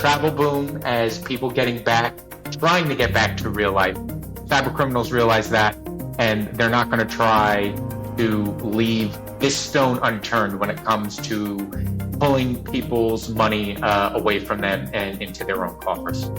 travel boom as people trying to get back to real life. Cyber criminals realize that, and they're not going to try to leave this stone unturned when it comes to pulling people's money away from them and into their own coffers.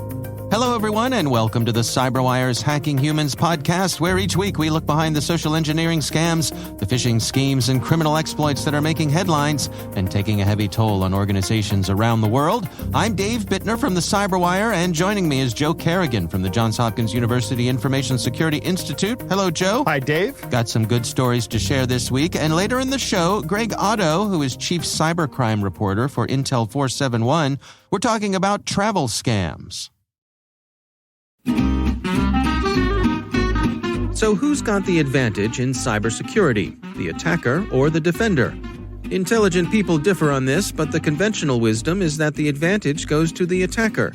Hello, everyone, and welcome to the CyberWire's Hacking Humans podcast, where each week we look behind the social engineering scams, the phishing schemes, and criminal exploits that are making headlines and taking a heavy toll on organizations around the world. I'm Dave Bittner from the CyberWire, and joining me is Joe Kerrigan from the Johns Hopkins University Information Security Institute. Hello, Joe. Hi, Dave. Got some good stories to share this week, and later in the show, Greg Otto, who is Chief Cybercrime Reporter for Intel 471, we're talking about travel scams. So who's got the advantage in cybersecurity, the attacker or the defender? Intelligent people differ on this, but the conventional wisdom is that the advantage goes to the attacker.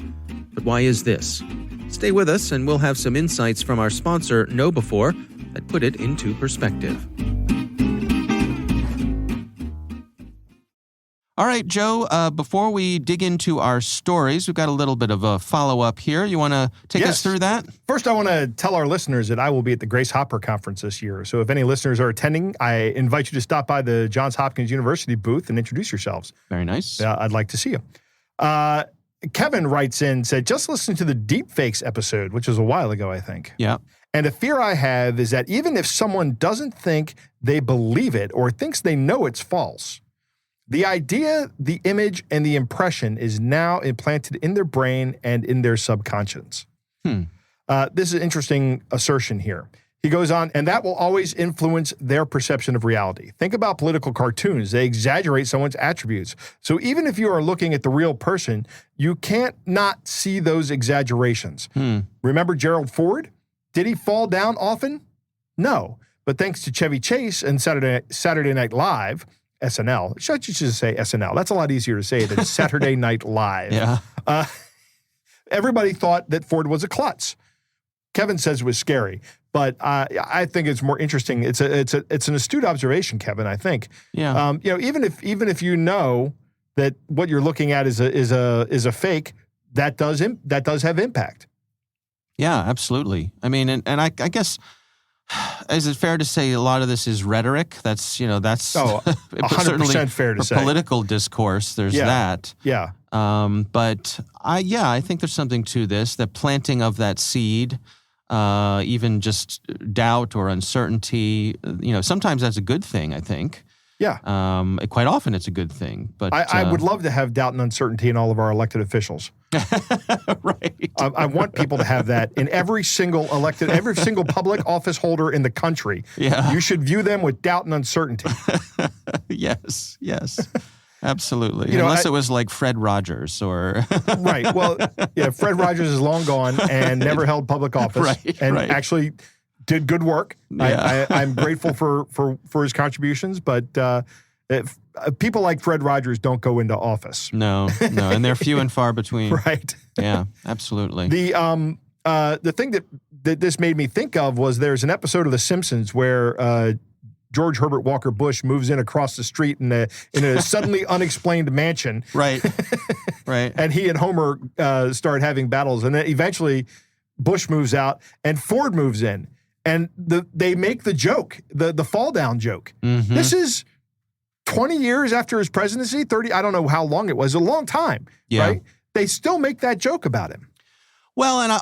But why is this? Stay with us and we'll have some insights from our sponsor, KnowBe4, that put it into perspective. All right, Joe, before we dig into our stories, we've got a little bit of a follow-up here. You want to take us through that? First, I want to tell our listeners that I will be at the Grace Hopper Conference this year. So if any listeners are attending, I invite you to stop by the Johns Hopkins University booth and introduce yourselves. Very nice. I'd like to see you. Kevin writes in, said, just listen to the deepfakes episode, which was a while ago, I think. Yeah. And a fear I have is that even if someone doesn't think they believe it or thinks they know it's false, the idea, the image, and the impression is now implanted in their brain and in their subconscious. This is an interesting assertion here. He goes on, and that will always influence their perception of reality. Think about political cartoons. They exaggerate someone's attributes. So even if you are looking at the real person, you can't not see those exaggerations. Remember Gerald Ford? Did he fall down often? No. But thanks to Chevy Chase and Saturday Night Live, SNL. You should say SNL. That's a lot easier to say than Saturday Night Live. Yeah. Everybody thought that Ford was a klutz. Kevin says it was scary, but I think it's more interesting. It's an astute observation, Kevin. I think. Yeah. Even if you know that what you're looking at is a fake, that does have impact. Yeah, absolutely. I mean, and I guess. Is it fair to say a lot of this is rhetoric? That's 100% fair to say. Political discourse, there's that. Yeah. But I think there's something to this, the planting of that seed, even just doubt or uncertainty, sometimes that's a good thing, I think. Yeah. Quite often it's a good thing. But I would love to have doubt and uncertainty in all of our elected officials. Right. I want people to have that in every single public office holder in the country. Yeah. You should view them with doubt and uncertainty. Yes. Absolutely. Unless it was like Fred Rogers or... Right. Well, yeah, Fred Rogers is long gone and never held public office. Right. Actually did good work. Yeah. I'm grateful for his contributions, but people like Fred Rogers don't go into office. No, and they're few and far between. Right. Yeah, absolutely. The thing that this made me think of was there's an episode of The Simpsons where George Herbert Walker Bush moves in across the street in a suddenly unexplained mansion. Right. And he and Homer start having battles, and then eventually Bush moves out and Ford moves in, and they make the joke, the fall down joke. Mm-hmm. This is 20 years after his presidency, 30, I don't know how long it was, a long time, right? They still make that joke about him. Well, and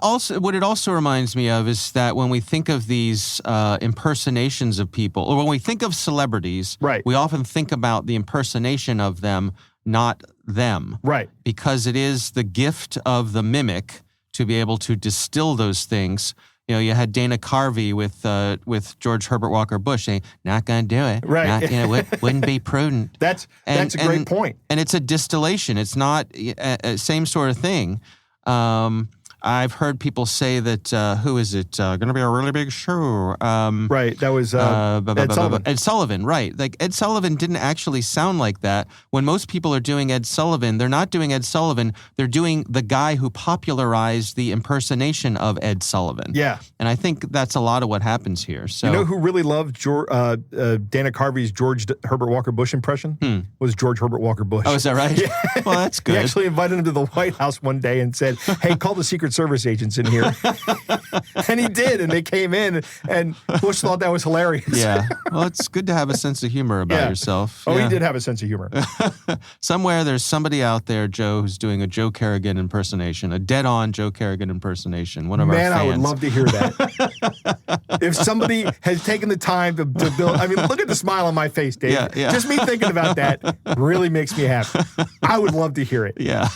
what it also reminds me of is that when we think of these impersonations of people, or when we think of celebrities, we often think about the impersonation of them, not them. Right. Because it is the gift of the mimic to be able to distill those things. You had Dana Carvey with George Herbert Walker Bush saying, "Not going to do it." Right. Wouldn't be prudent. That's a great point. And it's a distillation. It's not same sort of thing. I've heard people say that, who is it? Going to be a really big show. Right. That was Ed Sullivan. Ed Sullivan, right. Like Ed Sullivan didn't actually sound like that. When most people are doing Ed Sullivan, they're not doing Ed Sullivan. They're doing the guy who popularized the impersonation of Ed Sullivan. Yeah. And I think that's a lot of what happens here. So, you know who really loved Dana Carvey's George Herbert Walker Bush impression? Was George Herbert Walker Bush. Oh, is that right? Yeah. Well, that's good. He actually invited him to the White House one day and said, hey, call the Secret Service agents in here. And he did, and they came in, and Bush thought that was hilarious. Yeah. Well, it's good to have a sense of humor about yourself. Oh, yeah. he did have a sense of humor. Somewhere there's somebody out there, Joe, who's doing a Joe Kerrigan impersonation, a dead-on Joe Kerrigan impersonation. One of our fans. Man, I would love to hear that. If somebody has taken the time to build, I mean, look at the smile on my face, Dave. Yeah. Just me thinking about that really makes me happy. I would love to hear it. Yeah.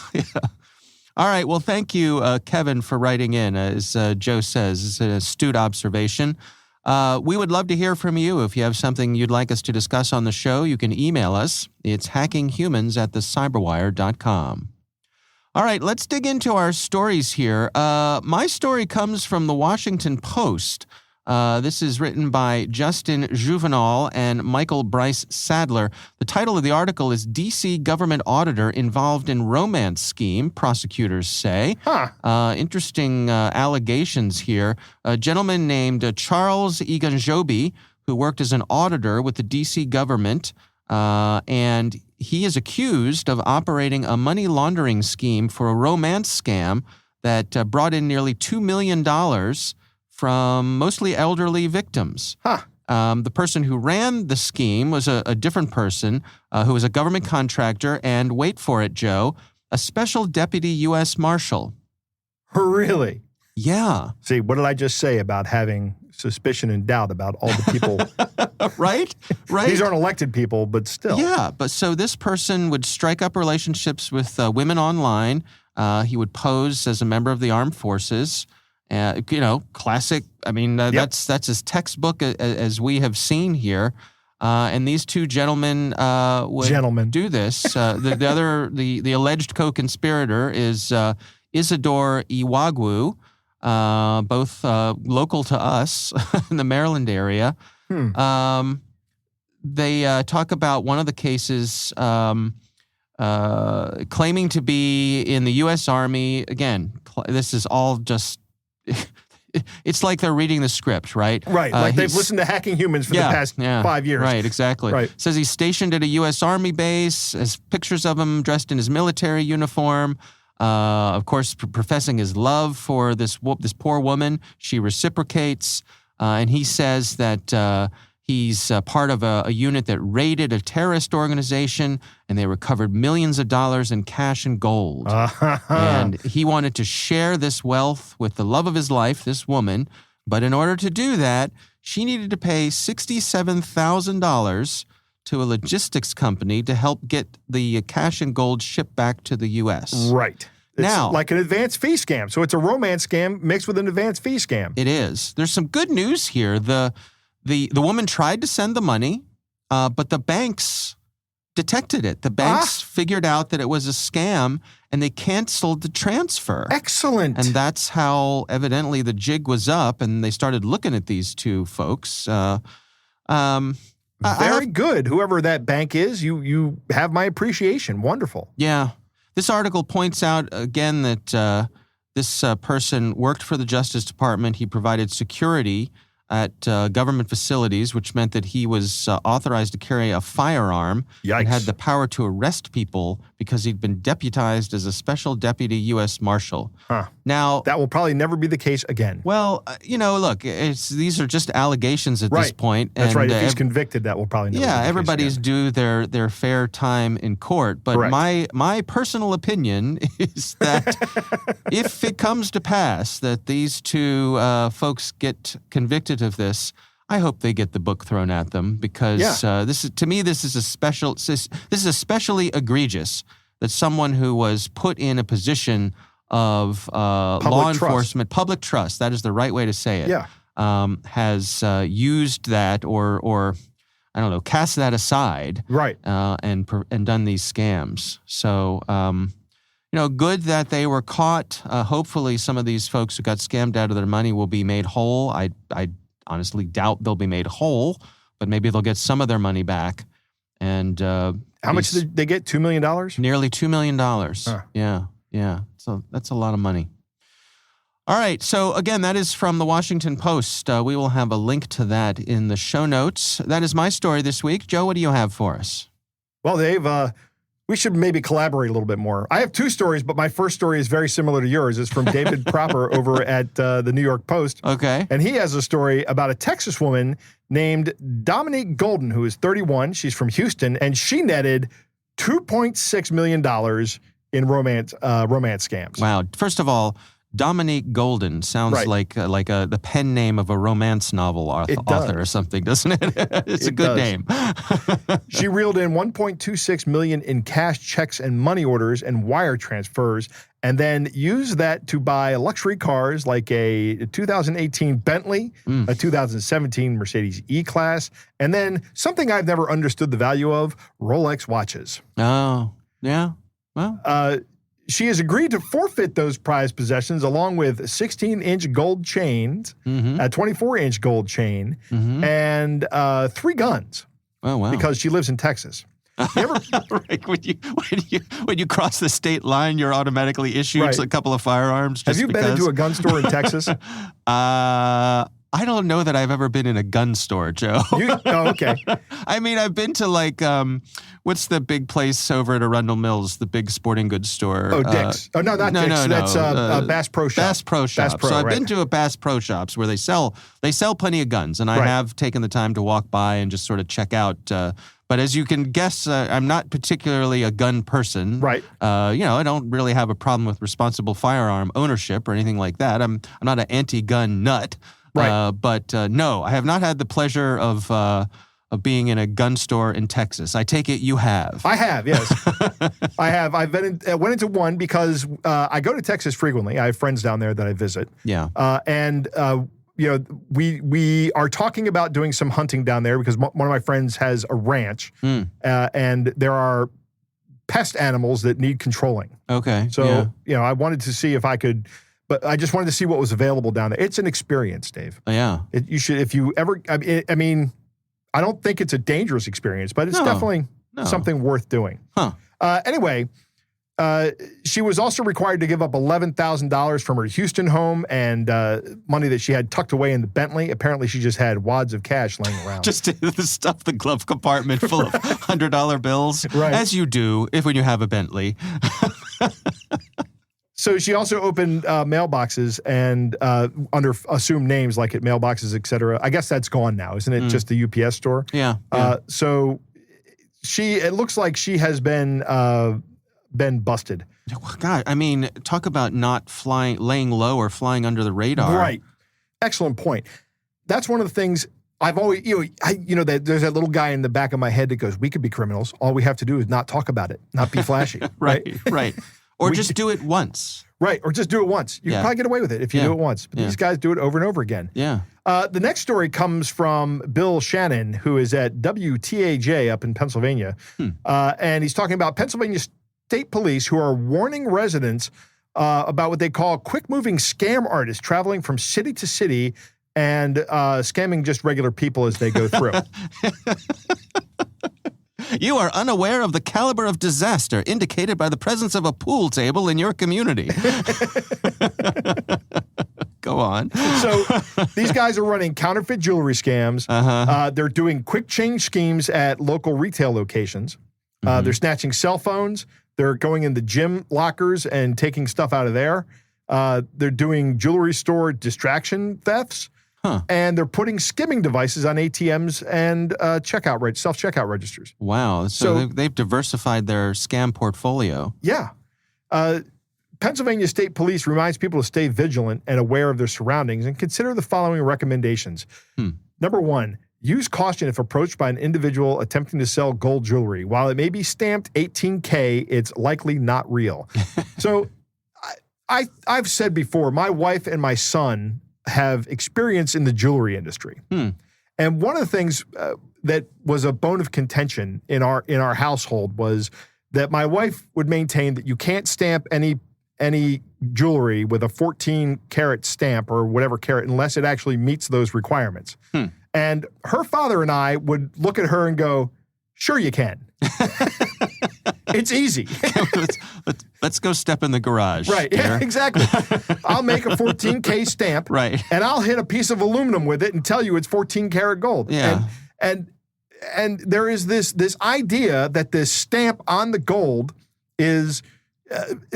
All right. Well, thank you, Kevin, for writing in. As Joe says, it's an astute observation. We would love to hear from you. If you have something you'd like us to discuss on the show, you can email us. It's hackinghumans@thecyberwire.com. All right, let's dig into our stories here. My story comes from the Washington Post. This is written by Justin Juvenal and Michael Bryce Sadler. The title of the article is D.C. Government Auditor Involved in Romance Scheme, prosecutors say. Interesting allegations here. A gentleman named Charles Iganjobi, who worked as an auditor with the D.C. government, and he is accused of operating a money laundering scheme for a romance scam that brought in nearly $2 million from mostly elderly victims. The person who ran the scheme was a different person who was a government contractor and, wait for it, Joe, a special deputy U.S. Marshal. Really? Yeah. See, what did I just say about having suspicion and doubt about all the people? Right? These aren't elected people, but still. Yeah, but so this person would strike up relationships with women online. He would pose as a member of the armed forces. Classic. I mean, that's as textbook as we have seen here. And these two gentlemen would do this. The alleged co-conspirator is Isidore Iwagwu, both local to us in the Maryland area. They talk about one of the cases claiming to be in the U.S. Army. Again, this is all just... It's like they're reading the script, right? Right, like they've listened to Hacking Humans for the past 5 years. Right, exactly. Right. Says he's stationed at a U.S. Army base, has pictures of him dressed in his military uniform, of course, professing his love for this poor woman. She reciprocates, and he says that he's part of a unit that raided a terrorist organization, and they recovered millions of dollars in cash and gold. And he wanted to share this wealth with the love of his life, this woman. But in order to do that, she needed to pay $67,000 to a logistics company to help get the cash and gold shipped back to the U.S. Right. It's now, like an advanced fee scam. So it's a romance scam mixed with an advanced fee scam. It is. There's some good news here. The woman tried to send the money, but the banks detected it. The banks figured out that it was a scam, and they canceled the transfer. Excellent. And that's how, evidently, the jig was up, and they started looking at these two folks. Very good. Whoever that bank is, you have my appreciation. Wonderful. Yeah. This article points out, again, that this person worked for the Justice Department. He provided security at government facilities, which meant that he was authorized to carry a firearm and had the power to arrest people because he'd been deputized as a special deputy U.S. Marshal. Now, that will probably never be the case again. Well, look, these are just allegations at this point. That's and, right. If he's convicted, that will probably never be the case everybody's again. due their fair time in court. But my personal opinion is that if it comes to pass that these two folks get convicted of this, I hope they get the book thrown at them because this is especially egregious that someone who was put in a position of law enforcement, public trust, that is the right way to say it, has used that or I don't know, cast that aside, and done these scams. So good that they were caught. Hopefully some of these folks who got scammed out of their money will be made whole. I honestly doubt they'll be made whole, but maybe they'll get some of their money back. And how much did they get? $2 million? Nearly $2 million. Huh. Yeah. So that's a lot of money. All right. So again, that is from the Washington Post. We will have a link to that in the show notes. That is my story this week. Joe, what do you have for us? Well, Dave, we should maybe collaborate a little bit more. I have two stories, but my first story is very similar to yours. It's from David Proper over at the New York Post. Okay. And he has a story about a Texas woman named Dominique Golden, who is 31. She's from Houston, and she netted $2.6 million in romance scams. Wow. First of all, Dominique Golden sounds Right. like the pen name of a romance novel author or something, doesn't it? It's a good name. She reeled in $1.26 million in cash checks and money orders and wire transfers, and then used that to buy luxury cars like a 2018 Bentley, a 2017 Mercedes E-Class, and then something I've never understood the value of, Rolex watches. Oh, yeah. Well, she has agreed to forfeit those prized possessions along with 16-inch gold chains, a 24-inch gold chain, and 3 guns. Oh, wow. Because she lives in Texas. Right. When you cross the state line, you're automatically issued a couple of firearms. Have you been into a gun store in Texas? I don't know that I've ever been in a gun store, Joe. Okay. I mean, I've been to what's the big place over at Arundel Mills, the big sporting goods store? Oh, Dick's. Oh, no, not Dick's. No. That's Bass Pro Shop. Bass Pro Shops. Bass Pro, so I've right. been to a Bass Pro Shops where they sell plenty of guns, and I have taken the time to walk by and just sort of check out. But as you can guess, I'm not particularly a gun person. Right. I don't really have a problem with responsible firearm ownership or anything like that. I'm not an anti-gun nut. Right. But no, I have not had the pleasure of being in a gun store in Texas. I take it you have. I have, yes. I have. I went into one because I go to Texas frequently. I have friends down there that I visit. Yeah. We are talking about doing some hunting down there because one of my friends has a ranch, and there are pest animals that need controlling. Okay. So, I wanted to see if I could, but I just wanted to see what was available down there. It's an experience, Dave. Yeah. You should, if you ever, I mean, I don't think it's a dangerous experience, but it's definitely something worth doing. Huh. Anyway, she was also required to give up $11,000 from her Houston home and money that she had tucked away in the Bentley. Apparently, she just had wads of cash laying around. Just to stuff the glove compartment full of $100 bills, Right. as you do when you have a Bentley. So she also opened mailboxes and under assumed names like at mailboxes, et cetera. I guess that's gone now, isn't it? Just the UPS store. Yeah. So it looks like she has been busted. God, I mean, talk about not laying low or flying under the radar. Right. Excellent point. That's one of the things I've always, there's that little guy in the back of my head that goes, we could be criminals. All we have to do is not talk about it, not be flashy. Right. Or just do it once. Right. Or just do it once. You can probably get away with it if you do it once. But these guys do it over and over again. Yeah. The next story comes from Bill Shannon, who is at WTAJ up in Pennsylvania. And he's talking about Pennsylvania State Police who are warning residents about what they call quick-moving scam artists traveling from city to city and scamming just regular people as they go through. You are unaware of the caliber of disaster indicated by the presence of a pool table in your community. Go on. So these guys are running counterfeit jewelry scams. They're doing quick change schemes at local retail locations. They're snatching cell phones. They're going in the gym lockers and taking stuff out of there. They're doing jewelry store distraction thefts. And they're putting skimming devices on ATMs and self-checkout registers. Wow. So they've diversified their scam portfolio. Yeah. Pennsylvania State Police reminds people to stay vigilant and aware of their surroundings and consider the following recommendations. Number 1, use caution if approached by an individual attempting to sell gold jewelry. While it may be stamped 18K, it's likely not real. So I've said before, my wife and my son have experience in the jewelry industry. And one of the things that was a bone of contention in our household was that my wife would maintain that you can't stamp any jewelry with a 14 karat stamp or whatever carat unless it actually meets those requirements. And her father and I would look at her and go, sure you can. It's easy. Let's go step in the garage. Right. dear. Yeah, exactly. I'll make a 14K stamp. Right. And I'll hit a piece of aluminum with it and tell you it's 14 karat gold. Yeah. And there is this idea that this stamp on the gold is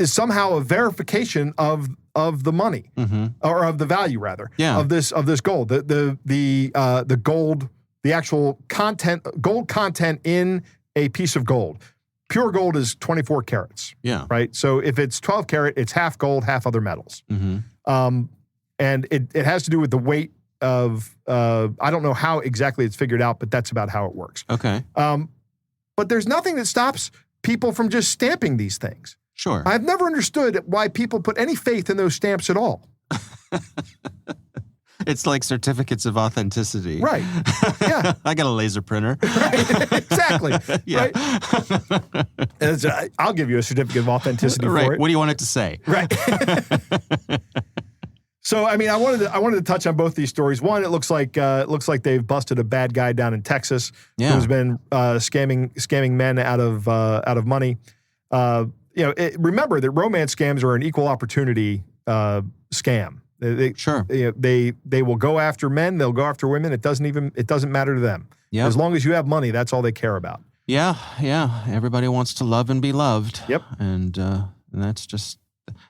somehow a verification of the money, or of the value rather, of this gold. The gold, the actual gold content in a piece of gold. Pure gold is 24 carats. Yeah. Right. So if it's 12 karat, it's half gold, half other metals. And it has to do with the weight of, I don't know how exactly it's figured out, but that's about how it works. Okay. But there's nothing that stops people from just stamping these things. Sure. I've never understood why people put any faith in those stamps at all. It's like certificates of authenticity. Right. Yeah. I got a laser printer. Right. Exactly. Yeah. Right. I'll give you a certificate of authenticity Right. for it. What do you want it to say? Right. So, I mean, I wanted to touch on both these stories. One, it looks like they've busted a bad guy down in Texas who's been scamming men out of money. Remember that romance scams are an equal opportunity scam. They will go after men. They'll go after women. It doesn't matter to them. Yep. As long as you have money, that's all they care about. Yeah. Everybody wants to love and be loved. Yep. And that's just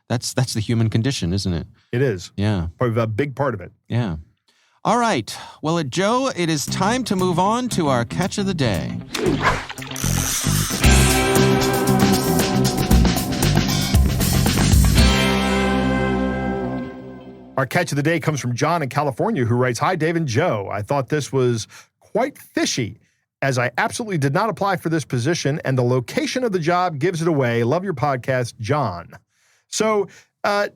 that's the human condition, isn't it? It is. Yeah. Probably a big part of it. Yeah. All right. Well, Joe, it is time to move on to our catch of the day. Our catch of the day comes from John in California, who writes, "Hi, Dave and Joe. I thought this was quite fishy, as I absolutely did not apply for this position, and the location of the job gives it away. Love your podcast, John." So,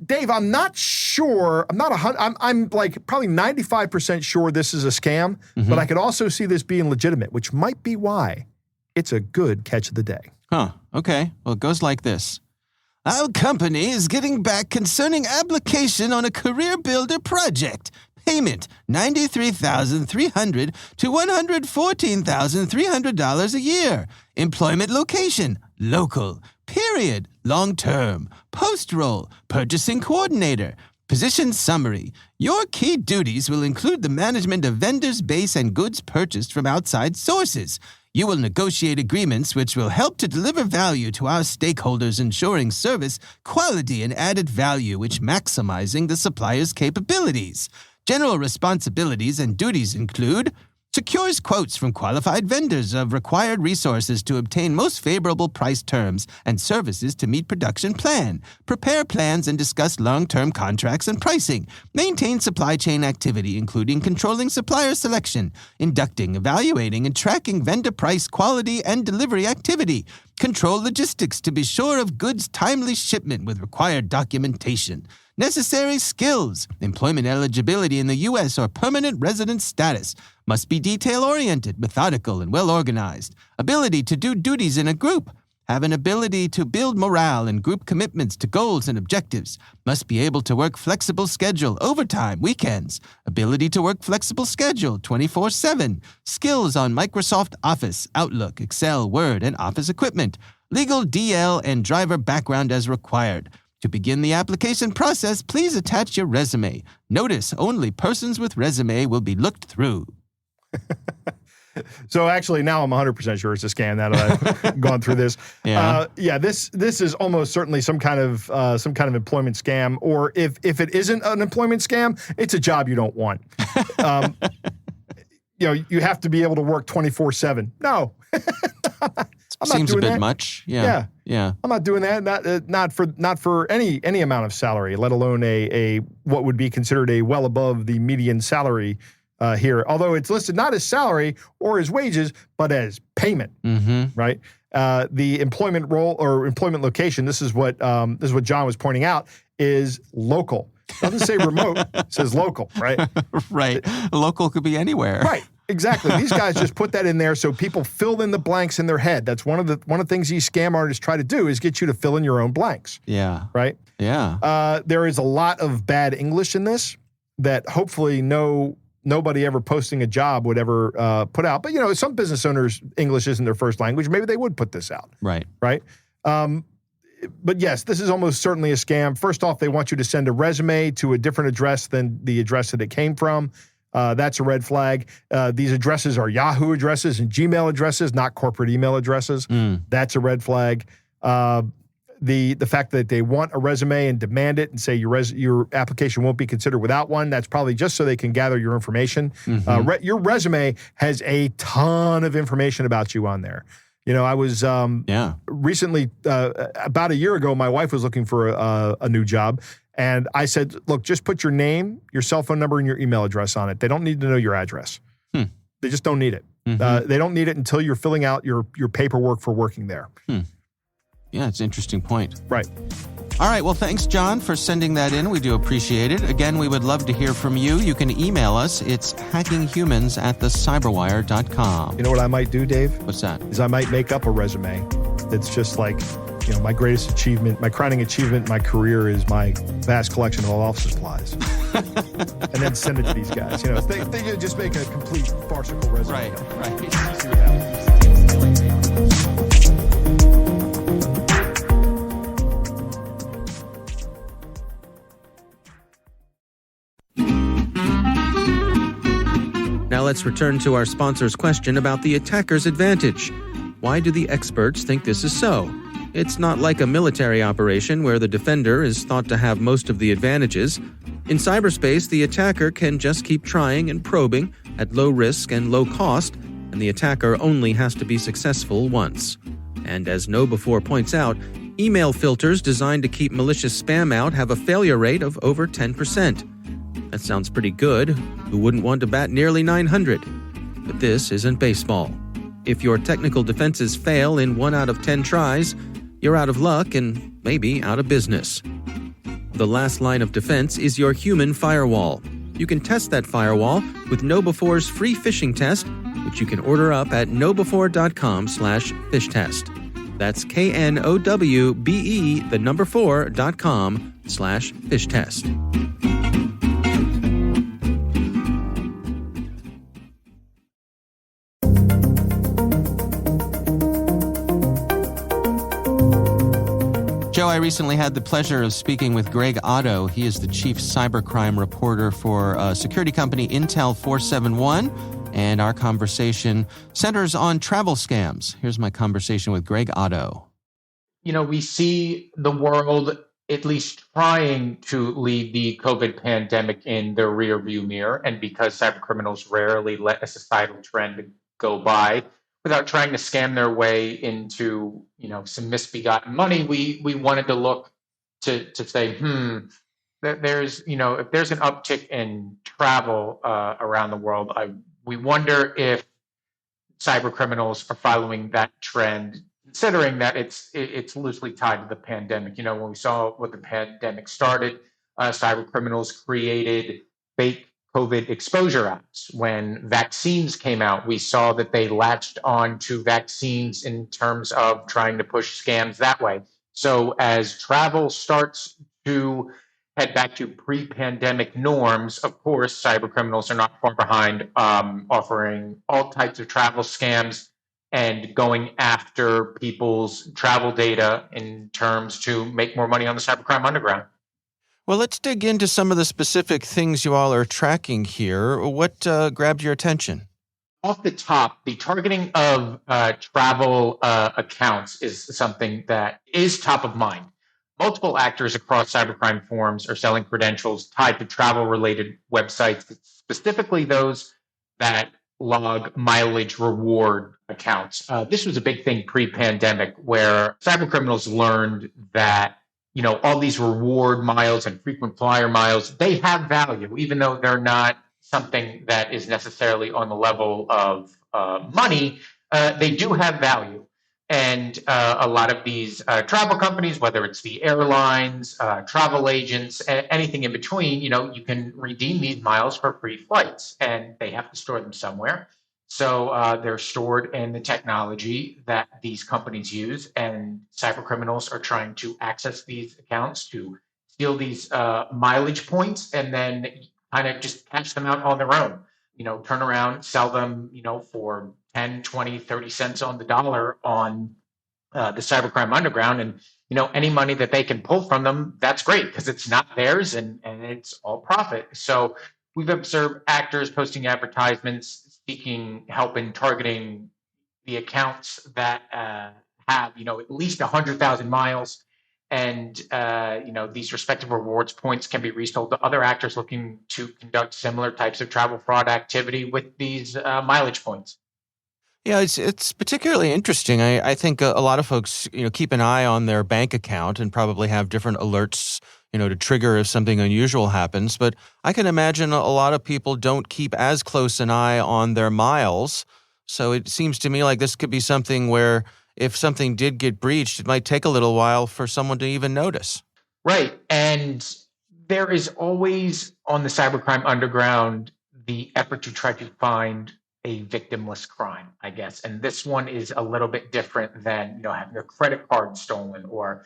Dave, I'm not sure. I'm like probably 95% sure this is a scam, but I could also see this being legitimate, which might be why it's a good catch of the day. Huh. Okay. Well, it goes like this. Our company is getting back concerning application on a career builder project. Payment, $93,300 to $114,300 a year. Employment location, local. Period, long-term. Post role, purchasing coordinator. Position summary. Your key duties will include the management of vendors' base and goods purchased from outside sources. You will negotiate agreements which will help to deliver value to our stakeholders, ensuring service, quality, and added value, which maximizing the supplier's capabilities. General responsibilities and duties include secures quotes from qualified vendors of required resources to obtain most favorable price terms and services to meet production plan, prepare plans and discuss long-term contracts and pricing, maintain supply chain activity including controlling supplier selection, inducting, evaluating, and tracking vendor price, quality, and delivery activity, control logistics to be sure of goods timely shipment with required documentation. Necessary skills, employment eligibility in the U.S. or permanent resident status, must be detail-oriented, methodical, and well-organized. Ability to do duties in a group. Have an ability to build morale and group commitments to goals and objectives. Must be able to work flexible schedule, overtime, weekends. Ability to work flexible schedule, 24/7. Skills on Microsoft Office, Outlook, Excel, Word, and Office equipment. Legal DL and driver background as required. To begin the application process, please attach your resume. Notice only persons with resume will be looked through. So actually, now I'm 100% sure it's a scam now that I've gone through this. Yeah. This is almost certainly some kind of employment scam, or if it isn't an employment scam, it's a job you don't want. You have to be able to work 24/7. No. Seems a bit much. Yeah. I'm not doing that. Not for any amount of salary, let alone a what would be considered a well above the median salary here. Although it's listed not as salary or as wages, but as payment. Right. The employment role or employment location. This is what John was pointing out, is local. It doesn't say remote. It says local. Right. Right. Local could be anywhere. Right. Exactly. These guys just put that in there so people fill in the blanks in their head. That's one of the things these scam artists try to do is get you to fill in your own blanks. Yeah. Right? Yeah. There is a lot of bad English in this that hopefully nobody ever posting a job would ever put out. But, some business owners, English isn't their first language. Maybe they would put this out. Right. Right? But yes, this is almost certainly a scam. First off, they want you to send a resume to a different address than the address that it came from. That's a red flag. These addresses are Yahoo addresses and Gmail addresses, not corporate email addresses. That's a red flag. The fact that they want a resume and demand it and say your application won't be considered without one, that's probably just so they can gather your information. Your resume has a ton of information about you on there. I was recently, about a year ago, my wife was looking for a new job. And I said, look, just put your name, your cell phone number, and your email address on it. They don't need to know your address. They just don't need it. They don't need it until you're filling out your paperwork for working there. Yeah, it's an interesting point. Right. All right. Well, thanks, John, for sending that in. We do appreciate it. Again, we would love to hear from you. You can email us. It's hackinghumans@thecyberwire.com. You know what I might do, Dave? What's that? Is I might make up a resume that's just like, my greatest achievement, my crowning achievement in my career is my vast collection of all office supplies. And then send it to these guys. They just make a complete farcical resume. Right. See what happens. Now let's return to our sponsor's question about the attacker's advantage. Why do the experts think this is so? It's not like a military operation where the defender is thought to have most of the advantages. In cyberspace, the attacker can just keep trying and probing at low risk and low cost, and the attacker only has to be successful once. And as KnowBe4 points out, email filters designed to keep malicious spam out have a failure rate of over 10%. That sounds pretty good. Who wouldn't want to bat nearly 900? But this isn't baseball. If your technical defenses fail in 1 out of 10 tries, you're out of luck and maybe out of business. The last line of defense is your human firewall. You can test that firewall with KnowBe4's free phishing test, which you can order up at knowbe4.com/phish test. That's knowbe4.com/phish test. Joe, I recently had the pleasure of speaking with Greg Otto. He is the chief cybercrime reporter for security company Intel 471, and our conversation centers on travel scams. Here's my conversation with Greg Otto. We see the world at least trying to leave the COVID pandemic in their rearview mirror, and because cybercriminals rarely let a societal trend go by without trying to scam their way into, some misbegotten money, we wanted to look to say, that there's, if there's an uptick in travel around the world, we wonder if cyber criminals are following that trend, considering that it's loosely tied to the pandemic. When we saw what the pandemic started, cyber criminals created fake COVID exposure apps. When vaccines came out, we saw that they latched on to vaccines in terms of trying to push scams that way. So as travel starts to head back to pre-pandemic norms, of course, cyber criminals are not far behind, offering all types of travel scams and going after people's travel data in terms to make more money on the cybercrime underground. Well, let's dig into some of the specific things you all are tracking here. What grabbed your attention? Off the top, the targeting of travel accounts is something that is top of mind. Multiple actors across cybercrime forums are selling credentials tied to travel-related websites, specifically those that log mileage reward accounts. This was a big thing pre-pandemic, where cybercriminals learned that all these reward miles and frequent flyer miles, they have value, even though they're not something that is necessarily on the level of money. They do have value. And a lot of these travel companies, whether it's the airlines, travel agents, anything in between, you can redeem these miles for free flights, and they have to store them somewhere. So they're stored in the technology that these companies use, and cyber criminals are trying to access these accounts to steal these mileage points and then kind of just cash them out on their own. Turn around, sell them, for 10, 20, 30 cents on the dollar on the cybercrime underground. And, any money that they can pull from them, that's great because it's not theirs and it's all profit. So we've observed actors posting advertisements seeking help in targeting the accounts that have, at least 100,000 miles. And, these respective rewards points can be resold to other actors looking to conduct similar types of travel fraud activity with these mileage points. Yeah, it's particularly interesting. I think a lot of folks, keep an eye on their bank account and probably have different alerts, to trigger if something unusual happens. But I can imagine a lot of people don't keep as close an eye on their miles. So it seems to me like this could be something where if something did get breached, it might take a little while for someone to even notice. Right. And there is always on the cybercrime underground the effort to try to find a victimless crime, I guess. And this one is a little bit different than, having a credit card stolen or,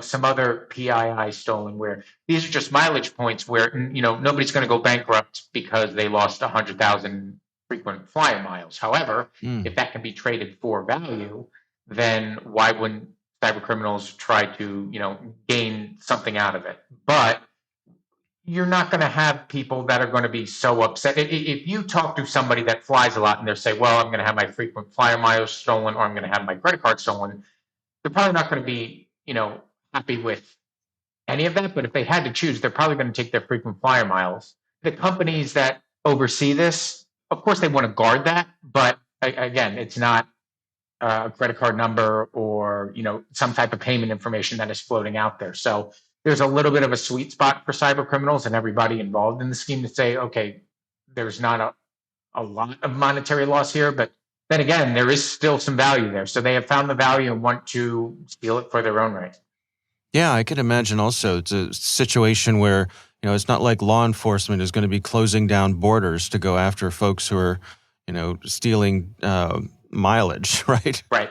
some other PII stolen, where these are just mileage points where, nobody's going to go bankrupt because they lost 100,000 frequent flyer miles. However, if that can be traded for value, then why wouldn't cyber criminals try to, gain something out of it? But you're not going to have people that are going to be so upset. If you talk to somebody that flies a lot and they're say, well, I'm going to have my frequent flyer miles stolen or I'm going to have my credit card stolen, they're probably not going to be, happy with any of that. But if they had to choose, they're probably going to take their frequent flyer miles. The companies that oversee this, of course, they want to guard that. But again, it's not a credit card number or some type of payment information that is floating out there. So there's a little bit of a sweet spot for cyber criminals and everybody involved in the scheme to say, okay, there's not a lot of monetary loss here, but then again, there is still some value there. So they have found the value and want to steal it for their own right. Yeah, I could imagine also it's a situation where, it's not like law enforcement is going to be closing down borders to go after folks who are, stealing mileage, right? Right.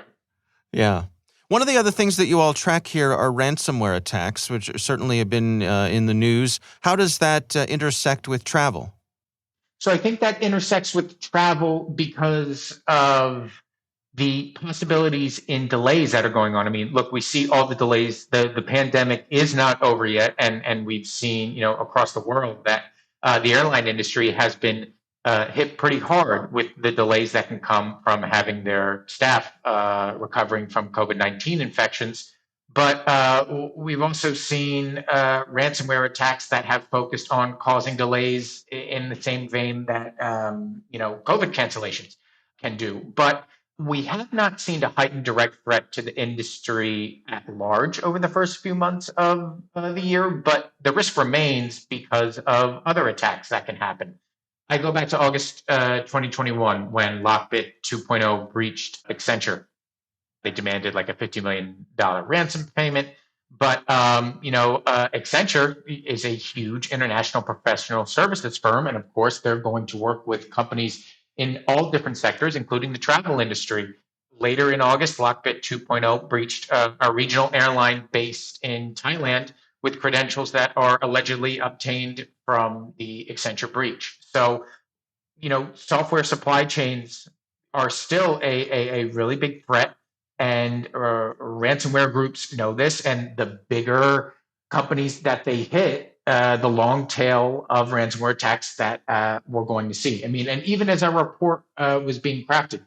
Yeah. One of the other things that you all track here are ransomware attacks, which certainly have been in the news. How does that intersect with travel? So I think that intersects with travel because of the possibilities in delays that are going on. I mean, look, we see all the delays. The pandemic is not over yet, and we've seen across the world that the airline industry has been hit pretty hard with the delays that can come from having their staff recovering from COVID-19 infections. But we've also seen ransomware attacks that have focused on causing delays in the same vein that COVID cancellations can do. But we have not seen a heightened direct threat to the industry at large over the first few months of the year, but the risk remains because of other attacks that can happen. I go back to August 2021 when Lockbit 2.0 breached Accenture. They demanded like a $50 million ransom payment. But, Accenture is a huge international professional services firm. And of course, they're going to work with companies in all different sectors, including the travel industry. Later in August, Lockbit 2.0 breached a regional airline based in Thailand with credentials that are allegedly obtained from the Accenture breach. So, software supply chains are still a really big threat. And ransomware groups know this, and the bigger companies that they hit, the long tail of ransomware attacks that we're going to see. I mean, and even as our report was being crafted,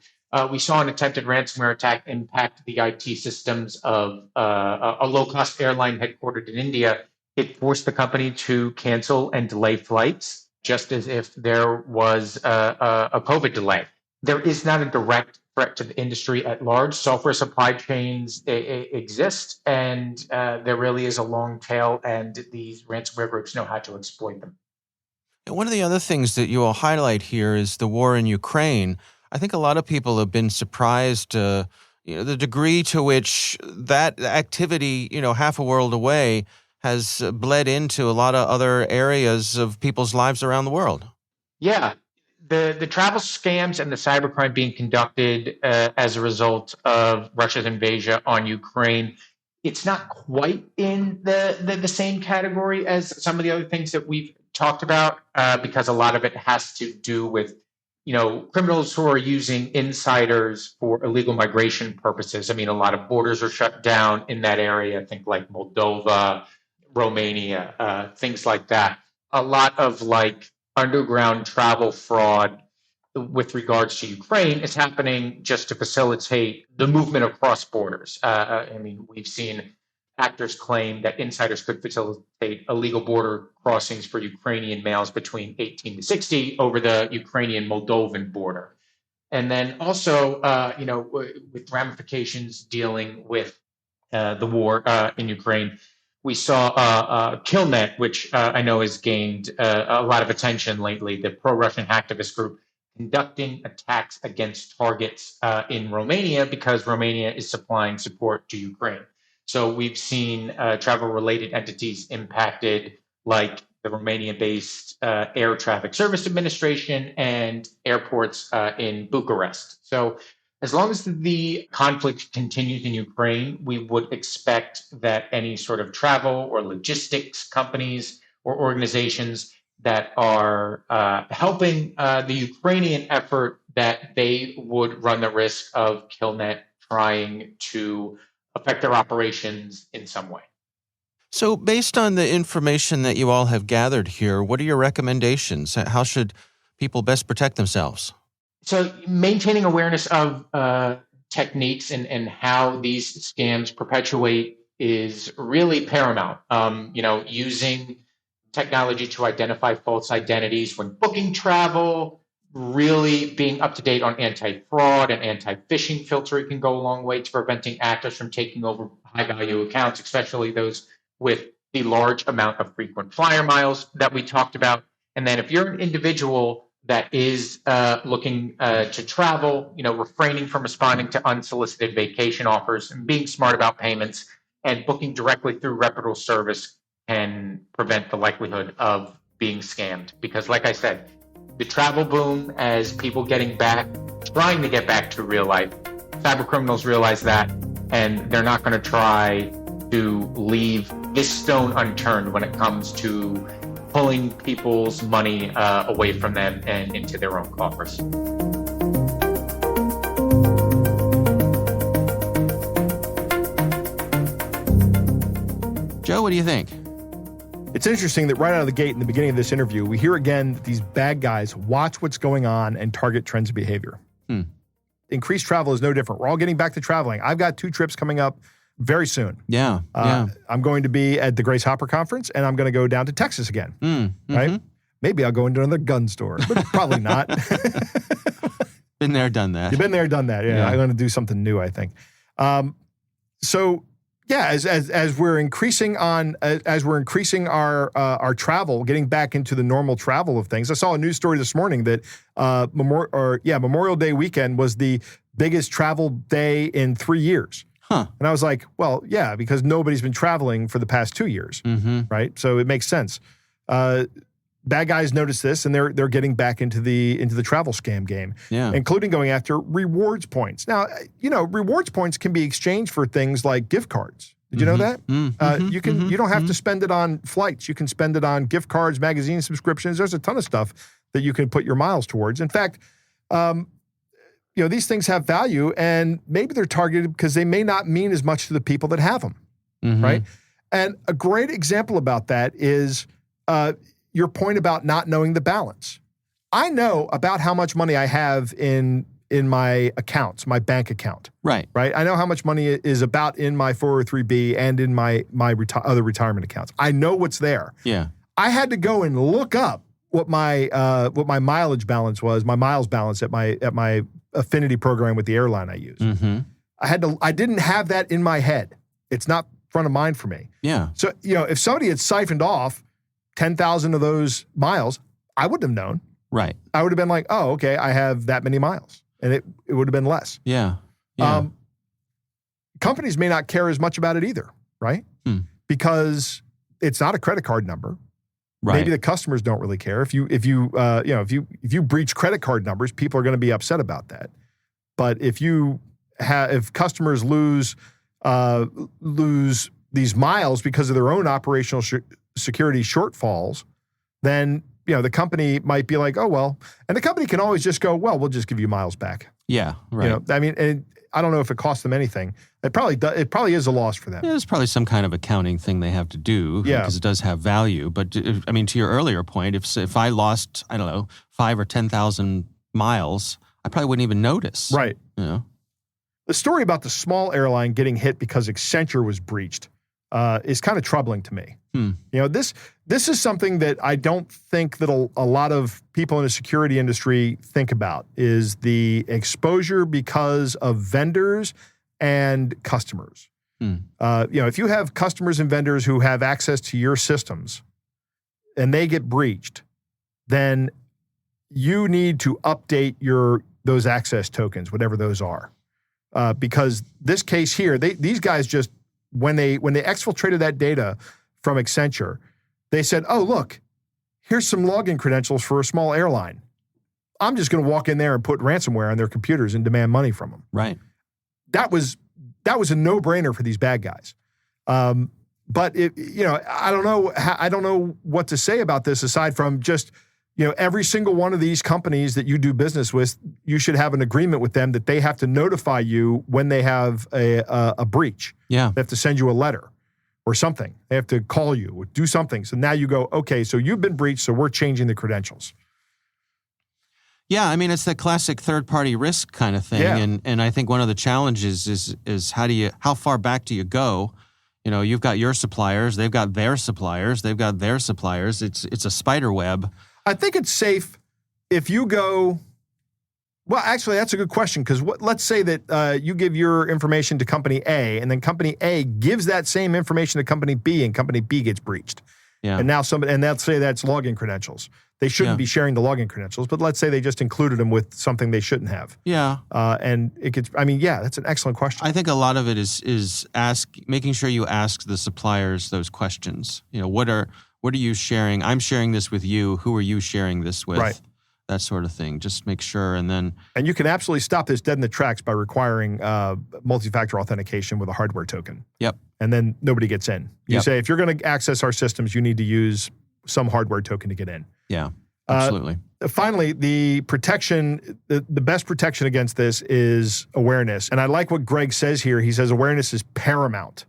we saw an attempted ransomware attack impact the IT systems of a low-cost airline headquartered in India. It forced the company to cancel and delay flights, just as if there was a COVID delay. There is not a direct threat to the industry at large. Software supply chains exist, and there really is a long tail, and these ransomware groups know how to exploit them. And one of the other things that you all highlight here is the war in Ukraine. I think a lot of people have been surprised, the degree to which that activity, half a world away, has bled into a lot of other areas of people's lives around the world. Yeah. The travel scams and the cybercrime being conducted as a result of Russia's invasion on Ukraine, it's not quite in the same category as some of the other things that we've talked about, because a lot of it has to do with criminals who are using insiders for illegal migration purposes. I mean, a lot of borders are shut down in that area. I think like Moldova, Romania, things like that. A lot of like underground travel fraud with regards to Ukraine is happening just to facilitate the movement across borders. I mean, we've seen actors claim that insiders could facilitate illegal border crossings for Ukrainian males between 18 to 60 over the Ukrainian-Moldovan border. And then also, with ramifications dealing with the war in Ukraine, we saw Killnet, which I know has gained a lot of attention lately, the pro-Russian hacktivist group conducting attacks against targets in Romania because Romania is supplying support to Ukraine. So we've seen travel-related entities impacted, like the Romania-based Air Traffic Service Administration and airports in Bucharest. So as long as the conflict continues in Ukraine, we would expect that any sort of travel or logistics companies or organizations that are helping the Ukrainian effort, that they would run the risk of Killnet trying to affect their operations in some way. So based on the information that you all have gathered here, what are your recommendations? How should people best protect themselves? So maintaining awareness of techniques and how these scams perpetuate is really paramount. Using technology to identify false identities when booking travel, really being up to date on anti-fraud and anti-phishing filtering can go a long way to preventing actors from taking over high-value accounts, especially those with the large amount of frequent flyer miles that we talked about. And then if you're an individual that is looking to travel, refraining from responding to unsolicited vacation offers and being smart about payments and booking directly through reputable service can prevent the likelihood of being scammed. Because like I said, the travel boom, as people trying to get back to real life, cyber criminals realize that, and they're not going to try to leave this stone unturned when it comes to pulling people's money away from them and into their own coffers. Joe, what do you think? It's interesting that right out of the gate in the beginning of this interview, we hear again that these bad guys watch what's going on and target trends of behavior. Increased travel is no different. We're all getting back to traveling. I've got 2 trips coming up very soon. Yeah. I'm going to be at the Grace Hopper Conference, and I'm going to go down to Texas again. Right? Maybe I'll go into another gun store, but probably not. Been there, done that. You've been there, done that. Yeah. I'm going to do something new, I think. As we're increasing our travel, getting back into the normal travel of things. I saw a news story this morning that Memorial Day weekend was the biggest travel day in 3 years. Huh. And I was like, well, yeah, because nobody's been traveling for the past 2 years, right? So it makes sense. Bad guys notice this, and they're getting back into the travel scam game, including going after rewards points. Now, rewards points can be exchanged for things like gift cards. Did you know that? You don't have to spend it on flights. You can spend it on gift cards, magazine subscriptions. There's a ton of stuff that you can put your miles towards. In fact, these things have value, and maybe they're targeted because they may not mean as much to the people that have them, right? And a great example about that is your point about not knowing the balance. I know about how much money I have in my accounts, my bank account. Right. I know how much money is about in my 403B and in my other retirement accounts. I know what's there. Yeah. I had to go and look up what my mileage balance was, my miles balance at my affinity program with the airline I use. I didn't have that in my head. It's not front of mind for me. Yeah. So, if somebody had siphoned off 10,000 of those miles, I wouldn't have known. Right. I would have been like, oh, okay, I have that many miles. And it would have been less. Yeah. Companies may not care as much about it either, right? Because it's not a credit card number, Right. Maybe the customers don't really care. If you breach credit card numbers, people are going to be upset about that. But if customers lose these miles because of their own operational security shortfalls, then the company might be like, oh well, and the company can always just go, well, we'll just give you miles back. Yeah, right. And I don't know if it costs them anything. It probably is a loss for them. Yeah, there's probably some kind of accounting thing they have to do because it does have value. But to your earlier point, if I lost, I don't know, 5,000 or 10,000 miles, I probably wouldn't even notice. Right. The story about the small airline getting hit because Accenture was breached is kind of troubling to me. This is something that I don't think that a lot of people in the security industry think about, is the exposure because of vendors and customers. If you have customers and vendors who have access to your systems and they get breached, then you need to update those access tokens, whatever those are. Because this case here, these guys just, when they exfiltrated that data from Accenture, they said, oh, look, here's some login credentials for a small airline. I'm just going to walk in there and put ransomware on their computers and demand money from them. Right. That was a no-brainer for these bad guys. But I don't know what to say about this aside from just, every single one of these companies that you do business with, you should have an agreement with them that they have to notify you when they have a breach. Yeah. They have to send you a letter or something. They have to call you or do something. So now you go, okay, so you've been breached, so we're changing the credentials. Yeah, I mean, it's the classic third-party risk kind of thing. Yeah. And I think one of the challenges is how far back do you go? You've got your suppliers, they've got their suppliers, they've got their suppliers. It's a spider web. I think it's safe if you go, well, actually, that's a good question, because let's say that you give your information to company A, and then company A gives that same information to company B, and company B gets breached. Yeah. And now and let's say that's login credentials. They shouldn't be sharing the login credentials, but let's say they just included them with something they shouldn't have. Yeah. And it gets, that's an excellent question. I think a lot of it is making sure you ask the suppliers those questions. What are you sharing? I'm sharing this with you. Who are you sharing this with? Right. That sort of thing. Just make sure, and you can absolutely stop this dead in the tracks by requiring multi-factor authentication with a hardware token. Yep. And then nobody gets in. You say, if you're going to access our systems, you need to use some hardware token to get in. Yeah, absolutely. Finally, the protection, the best protection against this is awareness. And I like what Greg says here. He says awareness is paramount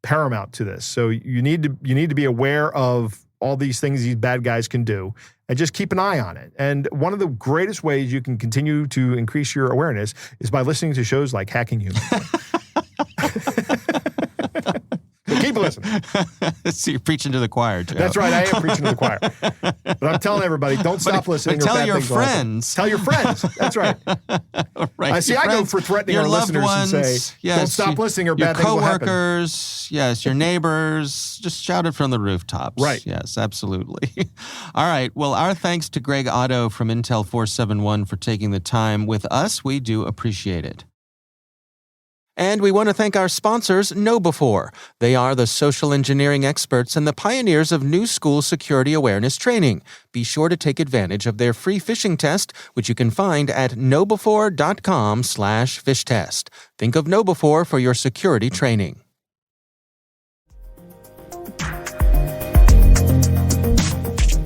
to this. So you need to be aware of all these things these bad guys can do, and just keep an eye on it. And one of the greatest ways you can continue to increase your awareness is by listening to shows like Hacking Humans. So keep listening. So you're preaching to the choir, Joe. That's right, I am preaching to the choir. But I'm telling everybody, don't stop listening. But tell your friends. Tell your friends. That's right. Right. I go for threatening our listeners ones, and say, don't stop listening or bad things will happen. Your coworkers, yes, your neighbors, just shout it from the rooftops. Right. Yes, absolutely. All right. Well, our thanks to Greg Otto from Intel 471 for taking the time with us. We do appreciate it. And we want to thank our sponsors, KnowBe4. They are the social engineering experts and the pioneers of new school security awareness training. Be sure to take advantage of their free phishing test, which you can find at knowbe4.com/fishtest. Think of KnowBe4 for your security training.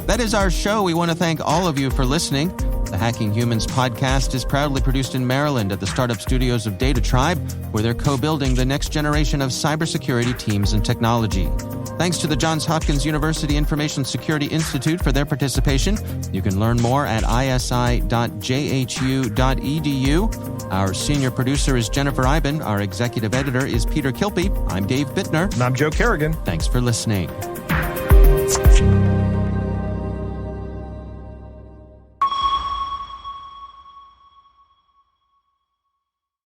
That is our show. We want to thank all of you for listening. The Hacking Humans podcast is proudly produced in Maryland at the startup studios of Data Tribe, where they're co-building the next generation of cybersecurity teams and technology. Thanks to the Johns Hopkins University Information Security Institute for their participation. You can learn more at isi.jhu.edu. Our senior producer is Jennifer Iben. Our executive editor is Peter Kilpie. I'm Dave Bittner. And I'm Joe Kerrigan. Thanks for listening.